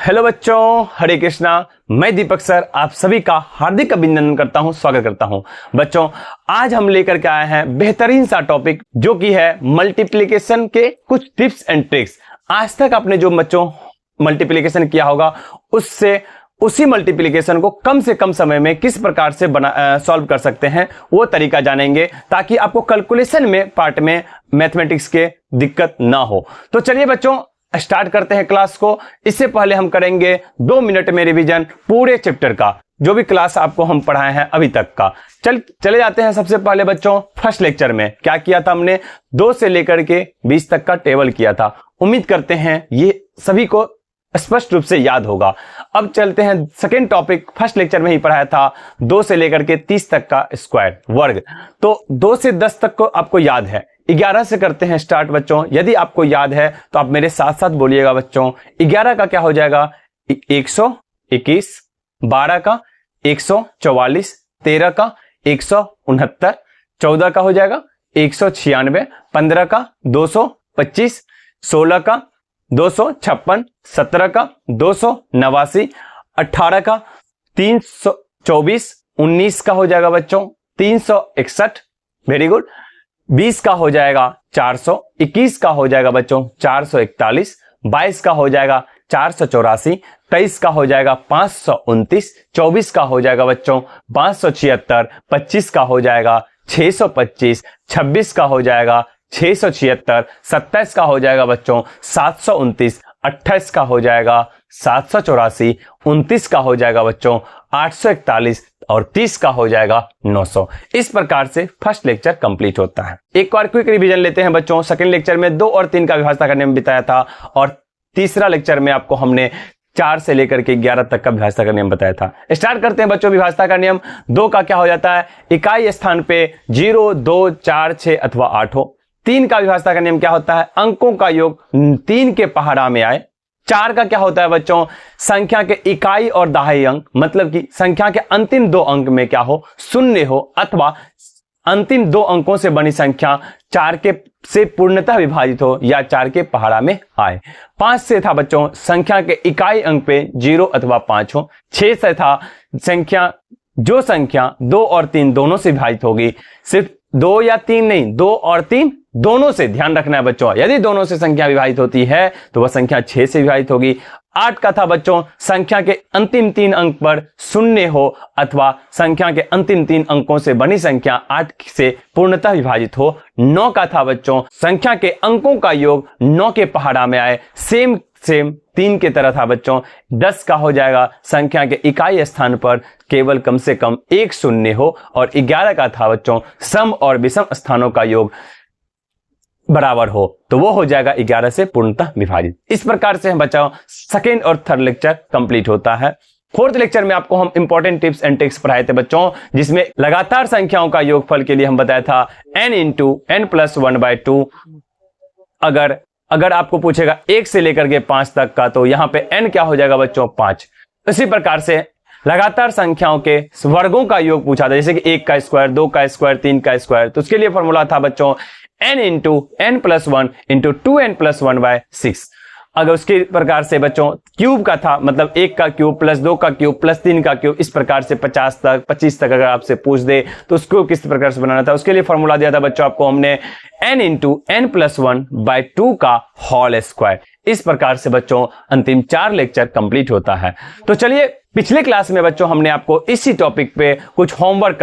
Hello बच्चों, हरे कृष्णा। मैं दीपक sir आप सभी का हार्दिक अभिनंदन करता हूं, स्वागत करता हूं। बच्चों, आज हम लेकर के आए हैं बेहतरीन सा टॉपिक जो कि है मल्टीप्लिकेशन के कुछ टिप्स एंड ट्रिक्स। आज तक आपने जो बच्चों मल्टीप्लिकेशन किया होगा उससे उसी मल्टीप्लिकेशन को कम से कम समय में किस प्रकार से सॉल्व कर सकते हैं वो तरीका जानेंगे, ताकि आपको कैलकुलेशन में पार्ट में मैथमेटिक्स के दिक्कत ना हो। तो चलिए बच्चों स्टार्ट करते हैं क्लास को। इससे पहले हम करेंगे 2 मिनट में रिवीजन पूरे चैप्टर का, जो भी क्लास आपको हम पढ़ाए हैं अभी तक का। चले जाते हैं। सबसे पहले बच्चों फर्स्ट लेक्चर में क्या किया था हमने, 2 से लेकर के 20 तक का टेबल किया था। उम्मीद करते हैं ये सभी को स्पष्ट रूप से याद होगा। अब चलते हैं सेकेंड टॉपिक। फर्स्ट लेक्चर में ही पढ़ाया था 2 से लेकर के 30 तक का स्क्वायर वर्ग। तो 2 से 10 तक को आपको याद है। 11 से करते हैं स्टार्ट बच्चों। यदि आपको याद है तो आप मेरे साथ साथ बोलिएगा बच्चों। 11 का क्या हो जाएगा 121, 12 का 144, 13 का 169, 14 का हो जाएगा 196, 15 का 225, 16 का 256, 17 का 289, 18 का 324, 19 का हो जाएगा बच्चों 361, वेरी गुड। 20 का हो जाएगा 400, 21 का हो जाएगा बच्चों 441, 22 का हो जाएगा 484, 23 का हो जाएगा 529, 24 का हो जाएगा बच्चों 576, 25 का हो जाएगा 625, 26 का हो जाएगा 676, 27 का हो जाएगा बच्चों 729, 28 का हो जाएगा 784, 29 का हो जाएगा बच्चों 841 और 30 का हो जाएगा 900। इस प्रकार से फर्स्ट लेक्चर कंप्लीट होता है। एक बार क्विक रिवीजन लेते हैं बच्चों। सेकंड लेक्चर में 2 और 3 का विभाज्यता करने में बताया था, और तीसरा लेक्चर में आपको हमने 4 से लेकर के 11 तक का विभाज्यता का नियम बताया था। स्टार्ट करते हैं बच्चों। विभाज्यता का नियम 2 का क्या हो जाता है, इकाई स्थान पे 0, 2, 4, 6 अथवा 8 हो। 3 का विभाज्यता का नियम क्या होता है, अंकों का योग 3 के पहाड़ा में आए। 4 का क्या होता है बच्चों, संख्या के इकाई और दहाई अंक, मतलब कि संख्या के अंतिम 2 अंक में क्या हो, शून्य हो, अथवा अंतिम 2 अंकों से बनी संख्या 4 के से पूर्णतः विभाजित हो या 4 के पहाड़ा में आए। 5 से था बच्चों संख्या के इकाई अंक पे 0 अथवा 5 हो। 6 से था जो संख्या 2 और 3 दोनों से विभाजित होगी, सिर्फ 2 या 3 नहीं, 2 और 3 दोनों से, ध्यान रखना है बच्चों। यदि दोनों से संख्या विभाजित होती है तो वह संख्या 6 से विभाजित होगी। 8 का था बच्चों संख्या के अंतिम 3 अंक पर शून्य हो, अथवा संख्या के अंतिम 3 अंकों से बनी संख्या 8 से पूर्णतः विभाजित हो। 9 का था बच्चों संख्या के अंकों का योग 9 के पहाड़ा में आए, सेम 3 के तरह था बच्चों। 10 का हो जाएगा संख्या के इकाई स्थान पर केवल कम से कम 1 शून्य हो, और 11 का था बच्चों सम और विषम स्थानों का योग बराबर हो, तो वो हो जाएगा 11 से पूर्णतः विभाजित। इस प्रकार से हम बच्चों सेकेंड और थर्ड लेक्चर कंप्लीट होता है। फोर्थ लेक्चर में आपको हम इंपॉर्टेंट टिप्स एंड ट्रिक्स पढ़ाए थे बच्चों, जिसमें लगातार संख्याओं का योगफल के लिए हम बताया था n × n+1/2। अगर आपको पूछेगा 1 से लेकर के 5 तक का, तो यहां पे n क्या हो जाएगा बच्चों 5। इसी प्रकार से लगातार संख्याओं के वर्गों का योग पूछा था, जैसे कि 1 का स्क्वायर, 2 का स्क्वायर, 3 का स्क्वायर, तो उसके लिए फॉर्मूला था बच्चों n × n+1 × 2n+1/6। अगर उसके प्रकार से बच्चों क्यूब का था, मतलब 1 का क्यूब प्लस 2 का क्यूब प्लस 3 का क्यूब, इस प्रकार से 50 तक 25 तक अगर आपसे पूछ दे तो उसको किस प्रकार से बनाना था, उसके लिए फॉर्मूला दिया था बच्चों आपको हमने n × n+1/2 का होल स्क्वायर। इस प्रकार से बच्चों अंतिम 4 लेक्चर कंप्लीट होता है। तो चलिए, पिछले क्लास में बच्चों हमने आपको इसी टॉपिक पे कुछ होमवर्क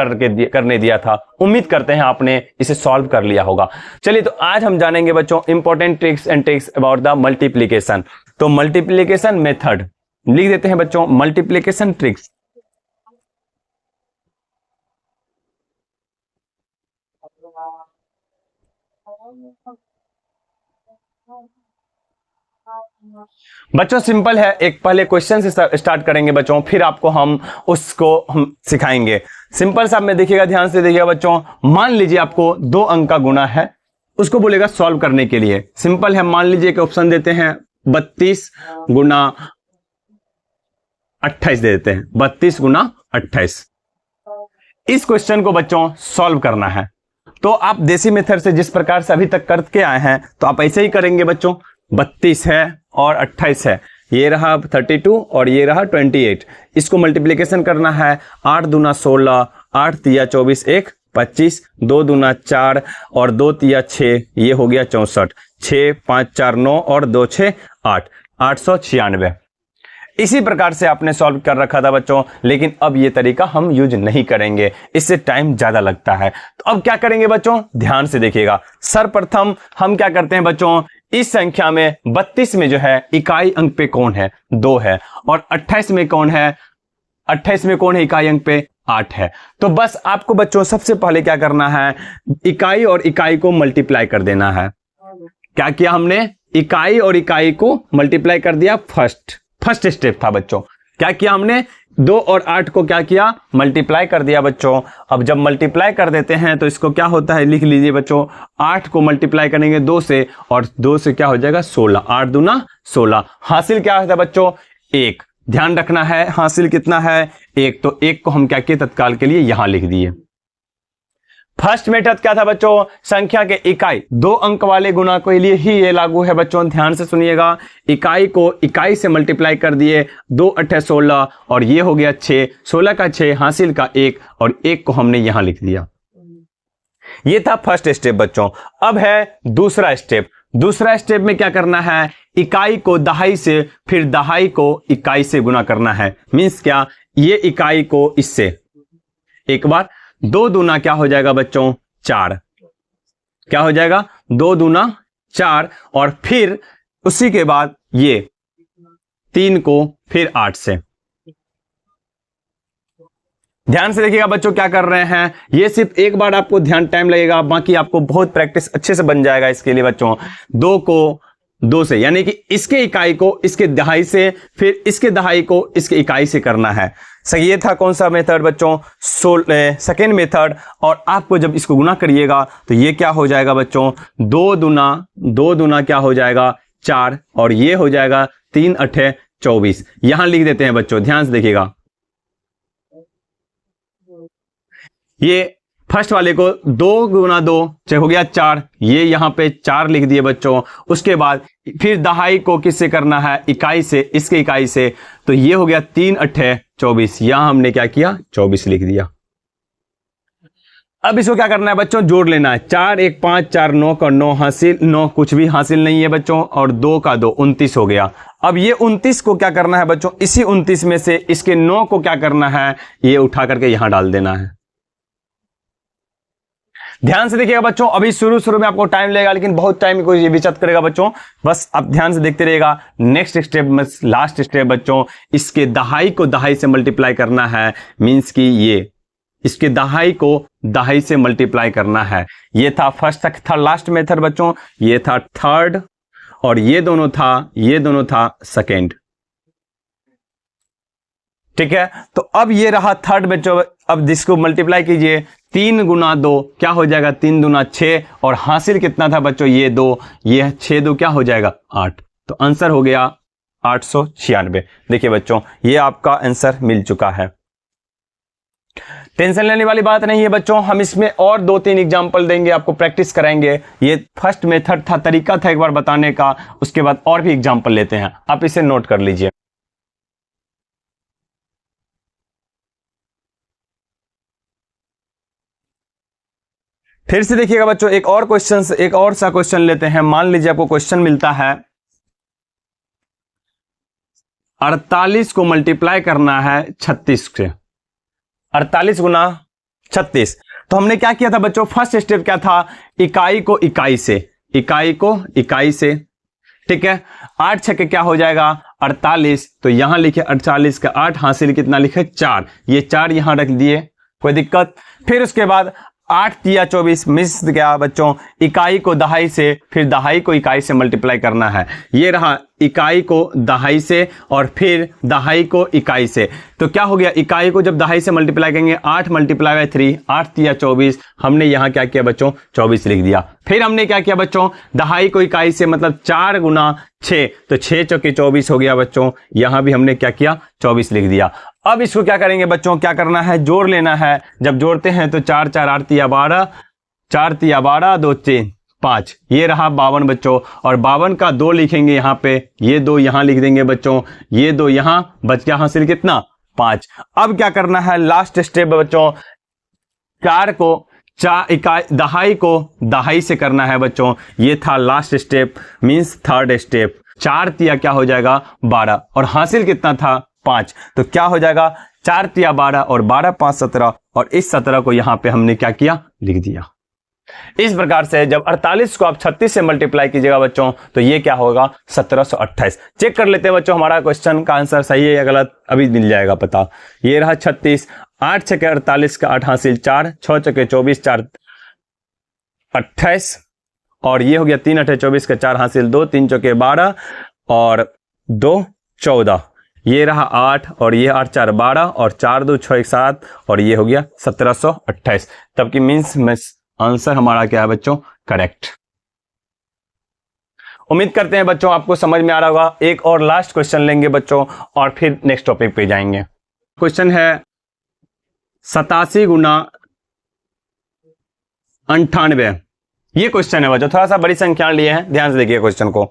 करने दिया था। उम्मीद करते हैं आपने इसे सॉल्व कर लिया होगा। चलिए, तो आज हम जानेंगे बच्चों important tricks and tricks about the multiplication. तो मल्टीप्लिकेशन मेथड लिख देते हैं बच्चों, मल्टीप्लिकेशन ट्रिक्स। बच्चों सिंपल है, एक पहले क्वेश्चन से स्टार्ट करेंगे बच्चों, फिर आपको हम सिखाएंगे। सिंपल सा में देखिएगा, ध्यान से देखिएगा बच्चों। मान लीजिए आपको 2 अंक का गुना है, उसको बोलेगा सॉल्व करने के लिए। सिंपल है, मान लीजिए कि ऑप्शन देते हैं 32 × 28 दे देते हैं, 32 × 28। इस क्वेश्चन को बच्चों सॉल्व करना है, तो आप देसी मेथड से जिस प्रकार से अभी तक करके आए हैं, तो आप ऐसे ही करेंगे बच्चों। 32 है और 28 है, ये रहा 32 और ये रहा 28। इसको मल्टीप्लिकेशन करना है, 8 दूना 16, 8 तिया 24, 1 25, 2 दूना 4 और 2 तिया 6, ये हो गया 64, 6 5 4 9 और 2 6 8, 896। इसी प्रकार से आपने सॉल्व कर रखा था बच्चों, लेकिन अब ये तरीका हम यूज नहीं करेंगे, इससे टाइम ज्यादा लगता है। तो अब क्या करेंगे बच्चों, ध्यान से देखिएगा। सर्वप्रथम हम क्या करते हैं बच्चों, इस संख्या में 32 में जो है इकाई अंक पे कौन है, 2 है, और 28 में कौन है, 28 में कौन है इकाई अंक पे, 8 है। तो बस आपको बच्चों सबसे पहले क्या करना है, इकाई और इकाई को मल्टीप्लाई कर देना है। क्या किया हमने, इकाई और इकाई को मल्टीप्लाई कर दिया। फर्स्ट स्टेप था बच्चों, क्या किया हमने, 2 और 8 को क्या किया, मल्टीप्लाई कर दिया बच्चों। अब जब मल्टीप्लाई कर देते हैं तो इसको क्या होता है, लिख लीजिए बच्चों, 8 को मल्टीप्लाई करेंगे 2 से, और 2 से क्या हो जाएगा 16, 8 दूना 16। हासिल क्या होता है बच्चों, 1। ध्यान रखना है हासिल कितना है, 1। तो 1 को हम क्या किए, तत्काल के लिए यहां लिख दिए। फर्स्ट मेथड क्या था बच्चों, संख्या के इकाई 2 अंक वाले गुणा के लिए ही ये लागू है बच्चों। ध्यान से सुनिएगा, इकाई को इकाई से मल्टीप्लाई कर दिए, 2 8 16 और ये हो गया 6, 16 का 6, हासिल का 1 और 1 को हमने यहां लिख दिया। ये था फर्स्ट स्टेप बच्चों। अब है दूसरा स्टेप। दूसरा स्टेप में क्या करना है, इकाई को दहाई से, फिर दहाई को इकाई से गुना करना है। मीन्स क्या, ये इकाई को इससे, एक बार 2 दूना क्या हो जाएगा बच्चों, 4। क्या हो जाएगा, 2 दूना 4, और फिर उसी के बाद ये 3 को फिर 8 से। ध्यान से देखिएगा बच्चों क्या कर रहे हैं, ये सिर्फ एक बार आपको ध्यान टाइम लगेगा, बाकी आपको बहुत प्रैक्टिस अच्छे से बन जाएगा इसके लिए बच्चों। 2 को 2 से, यानी कि इसके इकाई को इसके दहाई से, फिर इसके दहाई को इसके इकाई से करना है। सही, ये था कौन सा मेथड बच्चों, सेकेंड मेथड। और आपको जब इसको गुना करिएगा तो ये क्या हो जाएगा बच्चों, 2 दूना क्या हो जाएगा 4, और ये हो जाएगा 3 8 24। यहां लिख देते हैं बच्चों, ध्यान से देखिएगा। ये फर्स्ट वाले को 2 गुना 2 हो गया 4, ये यहां पे 4 लिख दिए बच्चों। उसके बाद फिर दहाई को किससे करना है, इकाई से, इसके इकाई से, तो ये हो गया 3 8 24। यहां हमने क्या किया, 24 लिख दिया। अब इसको क्या करना है बच्चों, जोड़ लेना है। 4 1 5 4 9 का 9 हासिल, 9 कुछ भी हासिल नहीं है बच्चों, और 2 का 2 29 हो गया। अब ये 29 को क्या करना है बच्चों, इसी 29 में से इसके 9 को क्या करना है, ये उठा करके यहां डाल देना है। ध्यान से देखिएगा बच्चों, अभी शुरू में आपको टाइम लगेगा, लेकिन बहुत टाइम को ये बचत करेगा बच्चों। बस आप ध्यान से देखते रहिएगा। नेक्स्ट स्टेप में लास्ट स्टेप बच्चों, इसके दहाई को दहाई से मल्टीप्लाई करना है। मींस कि ये इसके दहाई को दहाई से मल्टीप्लाई करना है। ये था फर्स्ट तक था लास्ट मेथड बच्चों, ये था थर्ड, और ये दोनों था सेकेंड। ठीक है, तो अब ये रहा थर्ड बच्चों। अब जिसको मल्टीप्लाई कीजिए, 3 गुना 2 क्या हो जाएगा, 3 दूना 6, और हासिल कितना था बच्चों, ये 2, ये 6 2 क्या हो जाएगा 8। तो आंसर हो गया 896। देखिए बच्चों, ये आपका आंसर मिल चुका है। टेंशन लेने वाली बात नहीं है बच्चों, हम इसमें और 2-3 एग्जाम्पल देंगे, आपको प्रैक्टिस कराएंगे। ये फर्स्ट मेथड था, तरीका था एक बार बताने का, उसके बाद और भी एग्जाम्पल लेते हैं, आप इसे नोट कर लीजिए। फिर से देखिएगा बच्चों, एक और सा क्वेश्चन लेते हैं। मान लीजिए आपको क्वेश्चन मिलता है 48 को मल्टीप्लाई करना है 36 से, 48 गुना 36। तो हमने क्या किया था बच्चों, फर्स्ट स्टेप क्या था, इकाई को इकाई से, ठीक है। 8 छक्के क्या हो जाएगा 48, तो यहां लिखे 48 का 8, हासिल कितना लिखे 4, ये 4 यहां रख दिए, कोई दिक्कत। फिर उसके बाद 8 तिया 24, मिस क्या बच्चों, इकाई को दहाई से, फिर दहाई को इकाई से मल्टीप्लाई करना है। ये रहा इकाई को दहाई से और फिर दहाई को इकाई से। तो क्या हो गया, इकाई को जब दहाई से मल्टीप्लाई करेंगे, 8 मल्टीप्लाई बाय 3, 8 तिया 24, हमने यहां क्या किया बच्चों 24 लिख दिया। फिर हमने क्या किया बच्चों, दहाई को इकाई से मतलब 4 गुना 6, तो 6 चौके 24 हो गया बच्चों, यहां भी हमने क्या किया 24 लिख दिया। अब इसको क्या करेंगे बच्चों, क्या करना है, जोड़ लेना है। जब जोड़ते हैं तो 4 4 8 तिया 12, 4 तिया 12, 2 3 5, ये रहा 52 बच्चों, और 52 का 2 लिखेंगे यहाँ पे, ये 2 यहाँ लिख देंगे बच्चों, ये 2 यहाँ, बच गया हासिल कितना 5। अब क्या करना है, लास्ट स्टेप बच्चों, 4 को दहाई को दहाई से करना है बच्चों। ये था last step, means third step. 4 तिया क्या हो जाएगा 12, और हासिल कितना था 5, तो क्या हो जाएगा 4 तिया 12 और 12 5 17, और इस 17 को यहां पे हमने क्या किया, लिख दिया। इस प्रकार से जब 48 को आप 36 से मल्टीप्लाई कीजिएगा बच्चों, तो ये क्या होगा 1728। चेक कर लेते हैं बच्चों हमारा क्वेश्चन का आंसर सही है या गलत, अभी मिल जाएगा पता। ये रहा 36, 8 छके 48 का 8 हासिल 4, 6 छके 24, 4 28, और ये हो गया 3 8 24 का 4 हासिल 2, 3 चौके 12 और 2 14, ये रहा 8 और ये 8 4 12 और 4 2 6 1 7, और ये हो गया 1728। तब की मीन्स आंसर हमारा क्या है बच्चों, करेक्ट। उम्मीद करते हैं बच्चों आपको समझ में आ रहा होगा। एक और लास्ट क्वेश्चन लेंगे बच्चों और फिर नेक्स्ट टॉपिक पे जाएंगे। क्वेश्चन है 87 गुना 98। ये क्वेश्चन है बच्चों, थोड़ा सा बड़ी संख्या लिए हैं, ध्यान से देखिए क्वेश्चन को।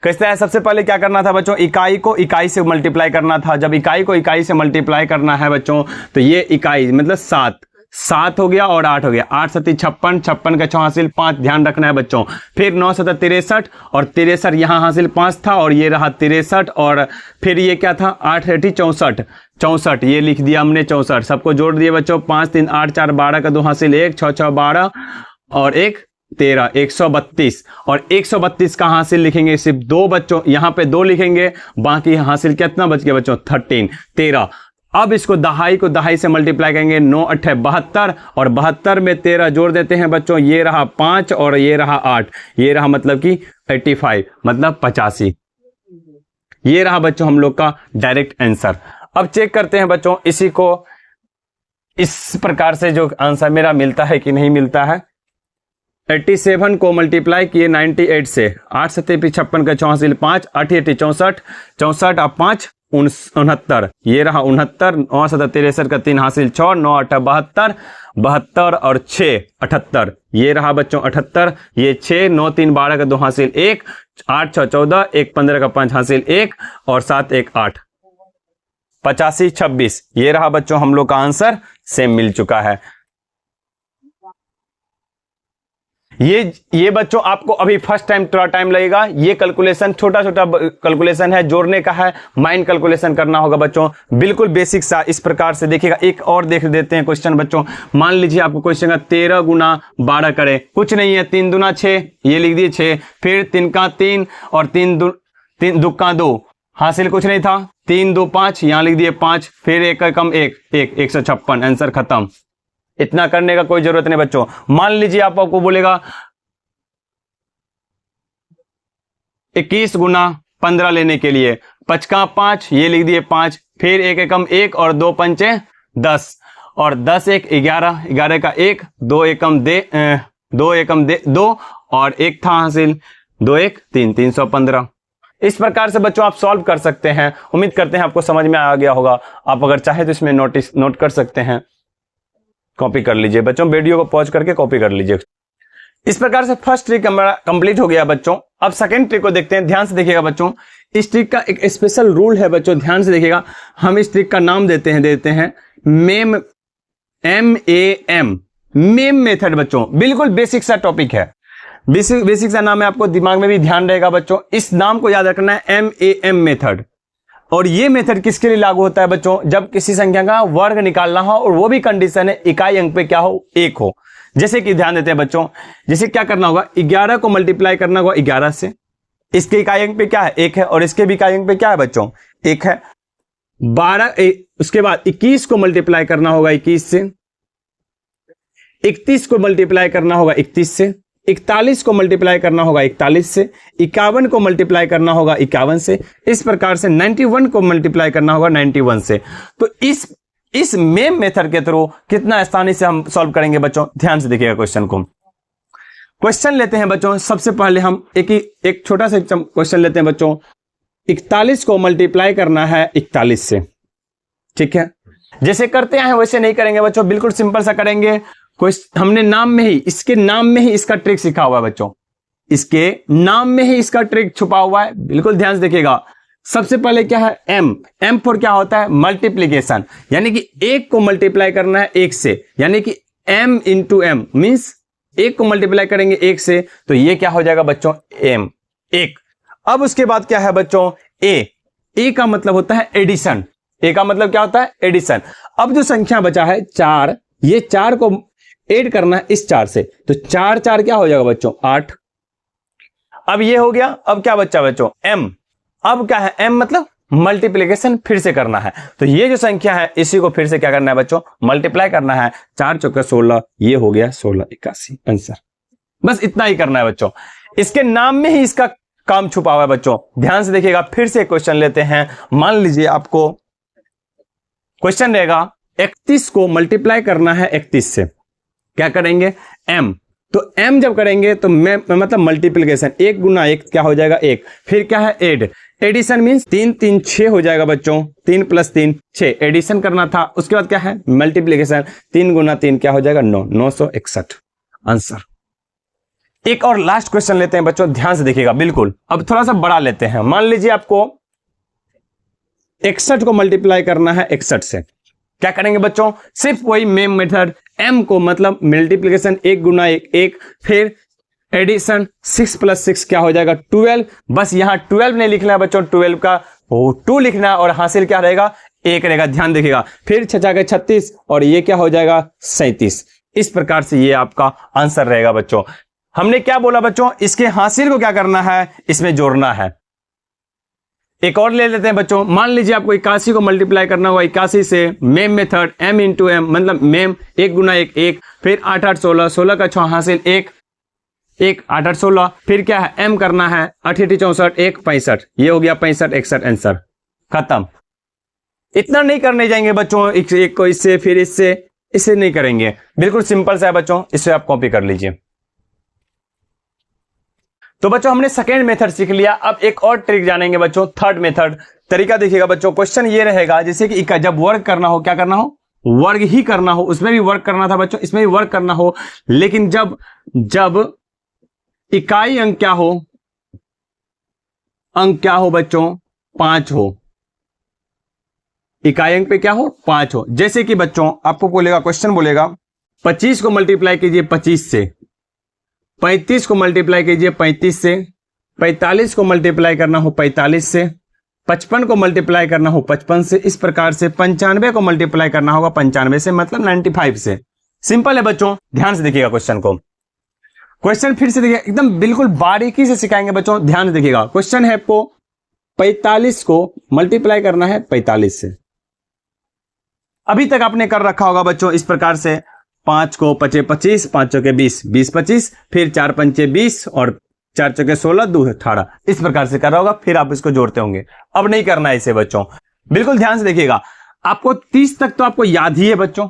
कैसे है, सबसे पहले क्या करना था बच्चों, इकाई को इकाई से मल्टीप्लाई करना था। जब इकाई को इकाई से मल्टीप्लाई करना है बच्चों, तो ये इकाई मतलब 7 हो गया और 8 हो गया, 8 7 56, 56 का 6 हासिल 5, ध्यान रखना है बच्चों। फिर 9 7 63 और 63 यहाँ हासिल 5 था, और ये रहा 63, और फिर ये क्या था 8 8 64, 64 ये लिख दिया हमने 64। सबको जोड़ दिए बच्चों, 5 3 8 4 12 का 2 हासिल 1, 6 6 12 और 1 13, 132, और 132 का हासिल लिखेंगे सिर्फ 2 बच्चों, यहाँ पे 2 लिखेंगे, बाकी हासिल कितना बच गया बच्चों 13। अब इसको दहाई से मल्टीप्लाई करेंगे, 9 8 72, और 72 में 13 जोड़ देते हैं बच्चों, ये रहा 5 और ये रहा 8, ये रहा मतलब कि 85 मतलब 85। ये रहा बच्चों हम लोग का डायरेक्ट आंसर। अब चेक करते हैं बच्चों इसी को, इस प्रकार से जो आंसर मेरा मिलता है कि नहीं मिलता है। 87 को मल्टीप्लाई किए 98 से, 8 7 56 का 6 हासिल 5, 8 8 64, 64 और 5 69, ये रहा 69, 9 7 63 का 3 हासिल 6, 9 8 72, 72 और 6 78, ये रहा बच्चों 78, ये 6 9 3 12 का 2 हासिल 1, 8 6 14, 1 15 का 5 हासिल 1 और 7 1 8, 85 26। ये रहा बच्चों हम लोग का आंसर, सेम मिल चुका है। ये बच्चों आपको अभी फर्स्ट टाइम थोड़ा टाइम लगेगा। ये कैलकुलेशन छोटा कैलकुलेशन है, जोड़ने का है, माइंड कैलकुलेशन करना होगा बच्चों, बिल्कुल बेसिक सा। इस प्रकार से देखिएगा, एक और देख देते हैं क्वेश्चन बच्चों। मान लीजिए आपको क्वेश्चन का 13 गुना 12 करे, कुछ नहीं है, 3 दूना 6, ये लिख दिए 6, फिर 3 का 3 और 3 दो का 2, हासिल कुछ नहीं था, 3 2 5, यहां लिख दिए 5, फिर 1 का कम 1 1, 156, आंसर खत्म। इतना करने का कोई जरूरत नहीं बच्चों। मान लीजिए आपको बोलेगा 21 गुना 15 लेने के लिए, 5 का 5, ये लिख दिए 5, फिर 1 एकम 1 और 2 पंचे 10, और 10 1 11, 11 का 1, 2 एकम 2 और 1 था हासिल, 2 1 3, 315। इस प्रकार से बच्चों आप सॉल्व कर सकते हैं। उम्मीद करते हैं आपको समझ में आ गया होगा। आप अगर चाहे तो इसमें नोट कर सकते हैं, कॉपी कर लीजिए बच्चों, वीडियो को पॉज करके कॉपी कर लीजिए। इस प्रकार से फर्स्ट ट्रिक हमारा कंप्लीट हो गया बच्चों। अब सेकंड ट्रिक को देखते हैं, ध्यान से देखिएगा बच्चों। इस ट्रिक का एक स्पेशल रूल है बच्चों, ध्यान से देखिएगा। हम इस ट्रिक का नाम देते हैं मेम, MAM, मेम मेथड बच्चों। बिल्कुल बेसिक सा टॉपिक है, बेसिक सा नाम है, आपको दिमाग में भी ध्यान रहेगा बच्चों। इस नाम को याद रखना है, MAM मेथड। और ये मेथड किसके लिए लागू होता है बच्चों, जब किसी संख्या का वर्ग निकालना हो और वो भी कंडीशन है इकाई अंक पे क्या हो, 1 हो। जैसे कि ध्यान देते हैं बच्चों, जैसे क्या करना होगा, 11 को मल्टीप्लाई करना होगा 11 से, इसके इकाई अंक पे क्या है 1 है, और इसके भी इकाई अंक पे क्या है बच्चों 1 है। 12 उसके बाद 21 को मल्टीप्लाई करना होगा 21 से, 31 को मल्टीप्लाई करना होगा 31 से, 41 को मल्टीप्लाई करना होगा 41 से, 51 को मल्टीप्लाई करना होगा 51 से, इस प्रकार से 91 को मल्टीप्लाई करना होगा 91 से। तो इस मेम मेथड के थ्रू कितना आसानी से हम सॉल्व करेंगे बच्चों, ध्यान से देखिएगा क्वेश्चन को। क्वेश्चन लेते हैं बच्चों, सबसे पहले हम एक छोटा सा क्वेश्चन लेते हैं बच्चों। 41 को मल्टीप्लाई करना है 41 से, ठीक है। जैसे करते हैं वैसे नहीं करेंगे बच्चों, बिल्कुल सिंपल सा करेंगे। हमने नाम में ही, इसके नाम में ही इसका ट्रिक सीखा हुआ है बच्चों। इसके नाम में ही इसका ट्रिक छुपा हुआ है, बिल्कुल ध्यान से देखिएगा। सबसे पहले क्या है, एम फॉर क्या होता है, मल्टीप्लीकेशन, यानी कि एक को मल्टीप्लाई करना है एक से, यानी कि m इंटू एम मीन्स एक को मल्टीप्लाई करेंगे एक से, तो ये क्या हो जाएगा बच्चों, m एक। अब उसके बाद क्या है बच्चों, ए का मतलब होता है एडिशन, ए का मतलब क्या होता है, एडिशन। अब जो संख्या बचा है 4, ये 4 को ऐड करना है इस 4 से, तो 4 4 क्या हो जाएगा बच्चों, 8। अब ये हो गया, अब क्या बच्चा बच्चों, m। अब क्या है, m मतलब मल्टीप्लीकेशन फिर से करना है, तो ये जो संख्या है इसी को फिर से क्या करना है बच्चों, मल्टीप्लाई करना है। 4 चौके 16, ये हो गया 1681 आंसर। बस इतना ही करना है बच्चों, इसके नाम में ही इसका काम छुपा हुआ है बच्चों। ध्यान से देखिएगा, फिर से क्वेश्चन लेते हैं। मान लीजिए आपको क्वेश्चन रहेगा 31 को मल्टीप्लाई करना है 31 से, क्या करेंगे, m। तो m जब करेंगे तो मतलब मल्टीप्लीकेशन, 1 गुना 1 क्या हो जाएगा 1, फिर क्या है एडिशन मीन्स 3 3 6 हो जाएगा बच्चों, 3 + 3 6 एडिशन करना था। उसके बाद क्या है मल्टीप्लीकेशन, 3 गुना 3 क्या हो जाएगा 9, 961 आंसर। एक और लास्ट क्वेश्चन लेते हैं बच्चों, ध्यान से देखिएगा बिल्कुल। अब थोड़ा सा बड़ा लेते हैं, मान लीजिए आपको 61 को मल्टीप्लाई करना है 61 से, क्या करेंगे बच्चों, सिर्फ वही मेम मेथड, m को मतलब मल्टीप्लीकेशन 1 गुना 1 1, फिर एडिशन 6 + 6 क्या हो जाएगा 12। बस यहां 12 नहीं लिखना है बच्चों, 12 का 2 लिखना है और हासिल क्या रहेगा 1 रहेगा। ध्यान देखिएगा, फिर 6 × 36 और ये क्या हो जाएगा 37। इस प्रकार से ये आपका आंसर रहेगा बच्चों। हमने क्या बोला बच्चों, इसके हासिल को क्या करना है, इसमें जोड़ना है। एक और ले लेते हैं बच्चों, मान लीजिए आपको 81 को मल्टीप्लाई करना होगा 81 से, मेम मेथड m इंटू एम मतलब मेम 1 गुना 1 1, फिर 8 8 16, 16 का 6 हासिल 1 1 8 8 16, फिर क्या है m करना है 8 8 64 1 65, ये हो गया 65 61 आंसर खत्म। इतना नहीं करने जाएंगे बच्चों, एक को इससे फिर इससे नहीं करेंगे, बिल्कुल सिंपल सा है बच्चों, इससे आप कॉपी कर लीजिए। तो बच्चों हमने सेकेंड मेथड सीख लिया, अब एक और ट्रिक जानेंगे बच्चों, थर्ड मेथड। तरीका देखिएगा बच्चों, क्वेश्चन ये रहेगा जैसे कि जब वर्क करना हो, क्या करना हो, वर्ग ही करना हो, उसमें भी वर्क करना था बच्चों, इसमें भी वर्क करना हो, लेकिन जब इकाई अंक क्या हो बच्चों 5 हो, इकाई अंक पे क्या हो 5 हो। जैसे कि बच्चों आपको बोलेगा, क्वेश्चन बोलेगा 25 को मल्टीप्लाई कीजिए 25 से, 35 को मल्टीप्लाई कीजिए 35 से, 45 को मल्टीप्लाई करना हो 45 से, 55 को मल्टीप्लाई करना हो 55 से, इस प्रकार से 95 को मल्टीप्लाई करना होगा 95 से, मतलब 95 से। सिंपल है बच्चों, ध्यान से देखिएगा क्वेश्चन को। क्वेश्चन फिर से देखिए, एकदम बिल्कुल बारीकी से सिखाएंगे बच्चों, ध्यान से देखिएगा। क्वेश्चन है आपको 45 को मल्टीप्लाई करना है 45 से। अभी तक आपने कर रखा होगा बच्चों इस प्रकार से, 5 को 5 25, 5 चौके 20 20 25, फिर 4 पंचे 20 और 4 चौके 16 2 18, इस प्रकार से कर रहा होगा, फिर आप इसको जोड़ते होंगे। अब नहीं करना है इसे बच्चों, बिल्कुल ध्यान से देखिएगा। आपको 30 तक तो आपको याद ही है बच्चों,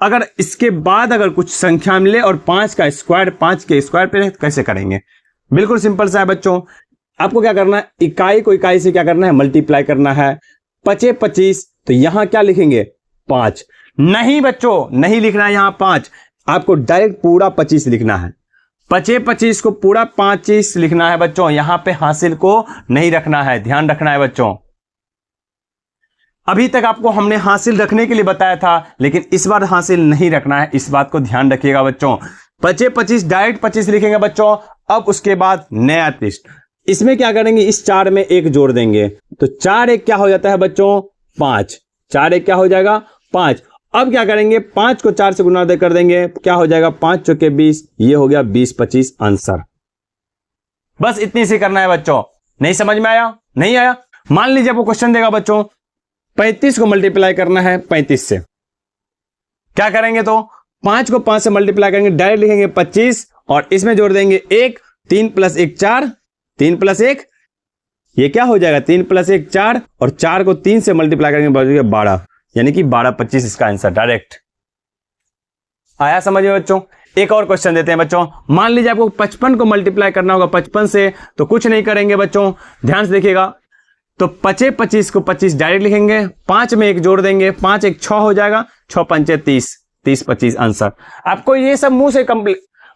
अगर इसके बाद अगर कुछ संख्या मिले और 5 का स्क्वायर 5 के स्क्वायर पे कैसे करेंगे, बिल्कुल सिंपल सा है बच्चों। आपको क्या करना है, इकाई को इकाई से क्या करना है, मल्टीप्लाई करना है। 5 25, तो यहां क्या लिखेंगे 5, नहीं बच्चों नहीं लिखना है यहां 5, आपको डायरेक्ट पूरा 25 लिखना है। 5 25 को पूरा 25 लिखना है बच्चों, यहां पे हासिल को नहीं रखना है, ध्यान रखना है बच्चों। अभी तक आपको हमने हासिल रखने के लिए बताया था, लेकिन इस बार हासिल नहीं रखना है, इस बात को ध्यान रखिएगा बच्चों। 5 25 डायरेक्ट 25 लिखेंगे बच्चों। अब उसके बाद नया ट्विस्ट, इसमें क्या करेंगे, इस 4 में 1 जोड़ देंगे, तो 4 1 क्या हो जाता है बच्चों 5, 4 1 क्या हो जाएगा 5। अब क्या करेंगे, 5 को 4 से गुना कर देंगे, क्या हो जाएगा 5 चौके 20, ये हो गया 20 25 आंसर। बस इतनी सी करना है बच्चों। नहीं समझ में आया, नहीं आया, मान लीजिए आपको क्वेश्चन देगा बच्चों 35 को मल्टीप्लाई करना है 35 से, क्या करेंगे, तो 5 को 5 से मल्टीप्लाई करेंगे, डायरेक्ट लिखेंगे 25 और इसमें जोड़ देंगे 1, 3 + 1 4, 3 + 1 ये क्या हो जाएगा 3 + 1 4, और 4 को 3 से मल्टीप्लाई करेंगे बचेगा 12, यानी कि 12 25 इसका आंसर डायरेक्ट आया समझ में बच्चों। एक और क्वेश्चन देते हैं बच्चों, मान लीजिए आपको 55 को मल्टीप्लाई करना होगा 55 से, तो कुछ नहीं करेंगे बच्चों, ध्यान से देखिएगा। तो 5 25 को 25 डायरेक्ट लिखेंगे, 5 में 1 जोड़ देंगे, 5 1 6 हो जाएगा, 6 पंचे 30, 30 25 आंसर। आपको ये सब मुंह से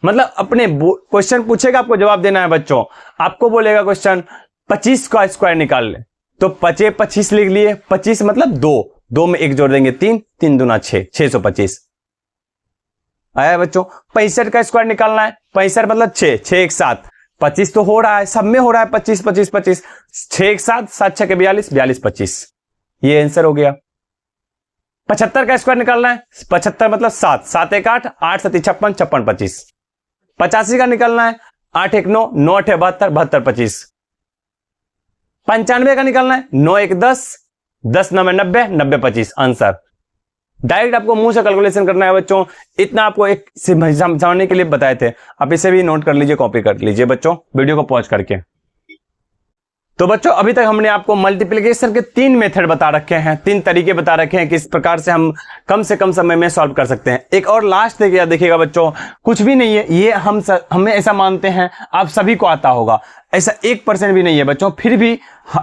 मतलब अपने क्वेश्चन पूछेगा, आपको जवाब देना है बच्चों। आपको बोलेगा क्वेश्चन 25 का स्क्वायर निकाल ले, तो 25 लिख लिए। 25 मतलब 2 में 1 जोड़ देंगे 3, 3 दूना 6, 625 आया बच्चों। 65 का स्क्वायर निकालना है, 65 मतलब 6, 6 एक 7, 25 तो हो रहा है, सब में हो रहा है 25 25 25, 6 एक 7, 7 6 के 42, 42 25, ये आंसर हो गया। 75 का स्क्वायर निकालना है, 75 मतलब 7, 7 एक 8, 8 7 56, 56 25। 85 का निकालना है, 8 एक 9, 9 8 72, 72 25। 95 का निकालना है, 9 एक 10, 10 9 90, 90 25 आंसर। डायरेक्ट आपको मुंह से कैलकुलेशन करना है बच्चों, इतना आपको एक समझाने के लिए बताए थे। आप इसे भी नोट कर लीजिए, कॉपी कर लीजिए बच्चों, वीडियो को पॉज करके। तो बच्चों अभी तक हमने आपको मल्टीप्लिकेशन के 3 मेथड बता रखे हैं, 3 तरीके बता रखे हैं किस प्रकार से हम कम से कम समय में सॉल्व कर सकते हैं। एक और लास्ट देखिएगा बच्चों, कुछ भी नहीं है ये, हमें ऐसा मानते हैं आप सभी को आता होगा, ऐसा 1% भी नहीं है बच्चों, फिर भी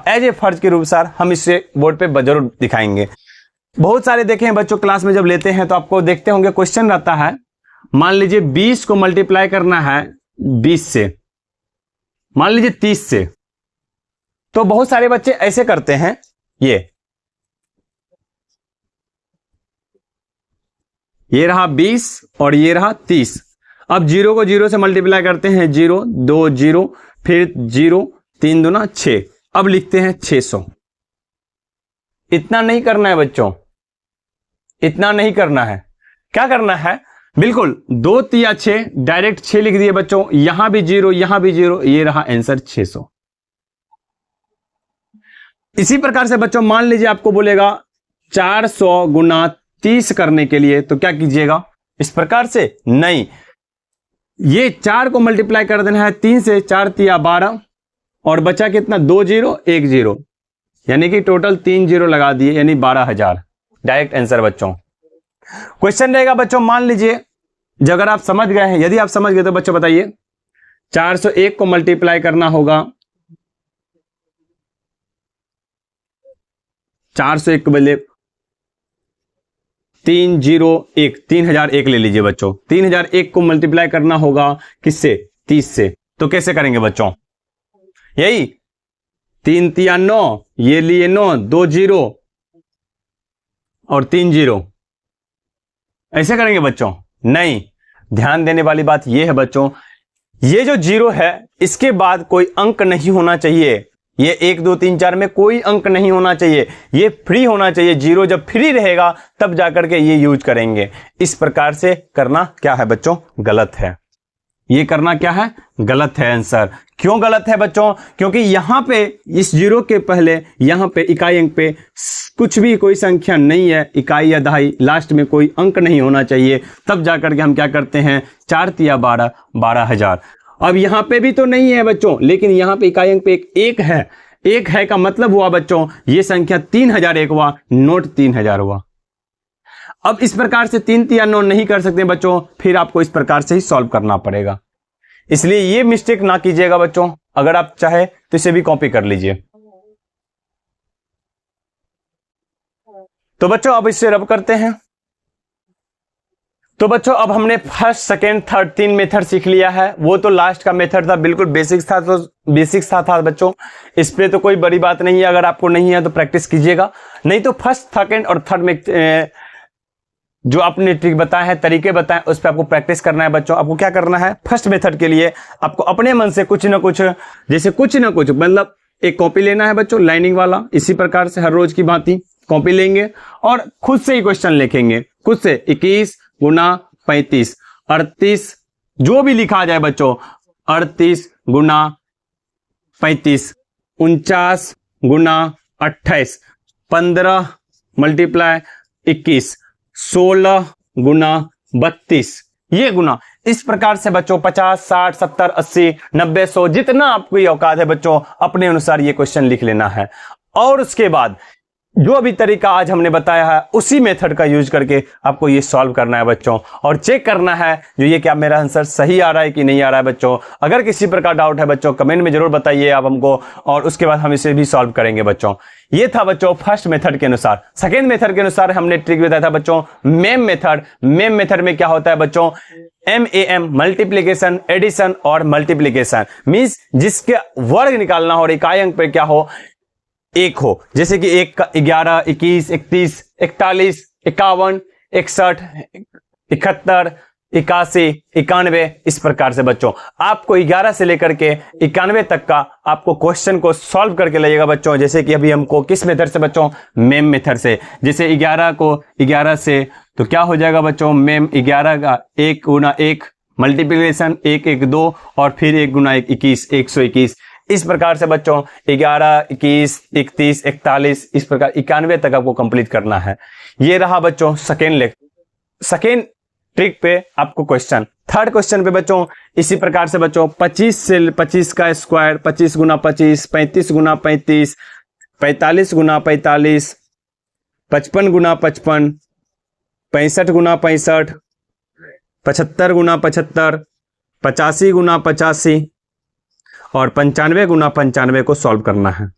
एज ए फर्ज के रूप सर हम इसे बोर्ड पे जरूर दिखाएंगे। बहुत सारे देखे हैं बच्चों, क्लास में जब लेते हैं तो आपको देखते होंगे क्वेश्चन रहता है, मान लीजिए 20 को मल्टीप्लाई करना है 20 से, मान लीजिए 30 से, तो बहुत सारे बच्चे ऐसे करते हैं, ये रहा 20 और ये रहा 30। अब 0 को 0 से मल्टीप्लाई करते हैं, 0 2 0, फिर 0 3 दूना 6, अब लिखते हैं 600। इतना नहीं करना है बच्चों, इतना नहीं करना है। क्या करना है, बिल्कुल 2 तिया 6, डायरेक्ट 6 लिख दिए बच्चों, यहां भी 0 यहां भी 0, ये रहा आंसर 600। इसी प्रकार से बच्चों मान लीजिए आपको बोलेगा 400 गुना 30 करने के लिए, तो क्या कीजिएगा, इस प्रकार से नहीं, ये 4 को मल्टीप्लाई कर देना है 3 से, 4 तिया 12, और बचा कितना, 2 0 1 0, यानी कि टोटल 3 0 लगा दिए, यानी 12,000 डायरेक्ट आंसर बच्चों। क्वेश्चन रहेगा बच्चों, मान लीजिए अगर आप समझ गए हैं, यदि आप समझ गए तो बच्चों बताइए, 401 को मल्टीप्लाई करना होगा, 401 के बदले 301, 3001 ले लीजिए बच्चों, 3001 को मल्टीप्लाई करना होगा किससे, 30 से, तो कैसे करेंगे बच्चों, यही 3 तिया 9, ये लिए 9, 2 0 और 3 0, ऐसे करेंगे बच्चों, नहीं। ध्यान देने वाली बात यह है बच्चों, ये जो 0 है इसके बाद कोई अंक नहीं होना चाहिए, ये 1 2 3 4 में कोई अंक नहीं होना चाहिए, ये फ्री होना चाहिए। 0 जब फ्री रहेगा तब जाकर के ये यूज करेंगे। इस प्रकार से करना क्या है बच्चों, गलत है। ये करना क्या है, गलत है आंसर। क्यों गलत है बच्चों, क्योंकि यहां पे इस 0 के पहले यहां पे इकाई अंक पे कुछ भी कोई संख्या नहीं है, इकाई या दहाई, लास्ट में कोई अंक नहीं होना चाहिए, तब जाकर के हम क्या करते हैं, 4 तिया 12, 12,000। अब यहां पे भी तो नहीं है बच्चों, लेकिन यहां पे इकाई अंक पे एक है, एक है का मतलब हुआ बच्चों ये संख्या 3001 हुआ, नोट 3000 हुआ। अब इस प्रकार से 3 तिया 9 नहीं कर सकते बच्चों, फिर आपको इस प्रकार से ही सॉल्व करना पड़ेगा। इसलिए ये मिस्टेक ना कीजिएगा बच्चों, अगर आप चाहे तो इसे भी कॉपी कर लीजिए। तो बच्चों अब इससे रब करते हैं। तो बच्चों अब हमने फर्स्ट सेकेंड थर्ड 3 मेथड सीख लिया है, वो तो लास्ट का मेथड था, बिल्कुल बेसिक्स था, तो बेसिक्स था बच्चों, इस पे तो कोई बड़ी बात नहीं है। अगर आपको नहीं है तो प्रैक्टिस कीजिएगा, नहीं तो फर्स्ट सेकेंड और थर्ड में जो आपने ट्रिक बताया है, तरीके बताए, उस पर आपको प्रैक्टिस करना है बच्चों। आपको क्या करना है, फर्स्ट मेथड के लिए आपको अपने मन से कुछ ना कुछ, जैसे कुछ ना कुछ, मतलब एक कॉपी लेना है बच्चों लाइनिंग वाला, इसी प्रकार से हर रोज की भांति कॉपी लेंगे और खुद से ही क्वेश्चन लिखेंगे, खुद से। 21 गुना 35, 38, जो भी लिखा जाए बच्चों, 38 गुना 35, 49 गुना 28, 15 मल्टीप्लाई 21, 16 गुना 32, ये गुना। इस प्रकार से बच्चों 50, 60, 70, 80, 90, 100, जितना आपको औकात है बच्चों, अपने अनुसार ये क्वेश्चन लिख लेना है। और उसके बाद जो भी तरीका आज हमने बताया है उसी मेथड का यूज करके आपको ये सॉल्व करना है बच्चों, और चेक करना है जो ये क्या मेरा आंसर सही आ रहा है कि नहीं आ रहा है बच्चों। अगर किसी प्रकार डाउट है बच्चों कमेंट में जरूर बताइए आप हमको, और उसके बाद हम इसे भी सॉल्व करेंगे बच्चों। ये था बच्चों फर्स्ट मेथड के अनुसार। सेकेंड मेथड के अनुसार हमने ट्रिक बताया था बच्चों मेम मेथड। मेम मेथड में क्या होता है बच्चों, MAM मल्टीप्लीकेशन, एडिशन और मल्टीप्लीकेशन, मींस जिसके वर्ग निकालना हो और इकाई अंक पे क्या हो, एक हो। जैसे कि 1 का 11, 21, 31, 41, 51, 61, 71, 81, 91, इस प्रकार से बच्चों आपको 11 से लेकर के 91 तक का आपको क्वेश्चन को सॉल्व करके लाइएगा बच्चों। जैसे कि अभी हमको किस मेथड से बच्चों, मेम मेथड से। जैसे 11 को 11 से तो क्या हो जाएगा बच्चों, मेम 11 का 1 गुना 1 मल्टीप्लिकेशन 1 1 2 और फिर 1 गुना 1 21, 121। इस प्रकार से बच्चों 11, 21, 31, 41, इस प्रकार 91 तक आपको कंप्लीट करना है। ये रहा बच्चों सेकेंड ट्रिक पे आपको क्वेश्चन। थर्ड क्वेश्चन पे बच्चों इसी प्रकार से बच्चों 25 से 25 का स्क्वायर, 25 गुना 25, 35 गुना 35, 45 गुना 45, 55 गुना 55, 65 गुना 65, 75 गुना 75, 85 गुना 85 और 95 गुना 95 को सॉल्व करना है।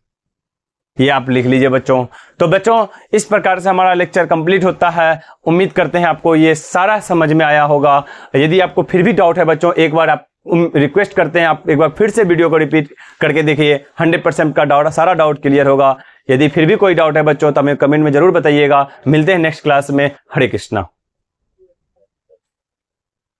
ये आप लिख लीजिए बच्चों। तो बच्चों इस प्रकार से हमारा लेक्चर कंप्लीट होता है। उम्मीद करते हैं आपको ये सारा समझ में आया होगा। यदि आपको फिर भी डाउट है बच्चों, एक बार आप रिक्वेस्ट करते हैं आप एक बार फिर से वीडियो को रिपीट करके देखिए, 100% का डाउट, सारा डाउट क्लियर होगा। यदि फिर भी कोई डाउट है बच्चों तो हमें कमेंट में जरूर बताइएगा। मिलते हैं नेक्स्ट क्लास में। हरे कृष्णा।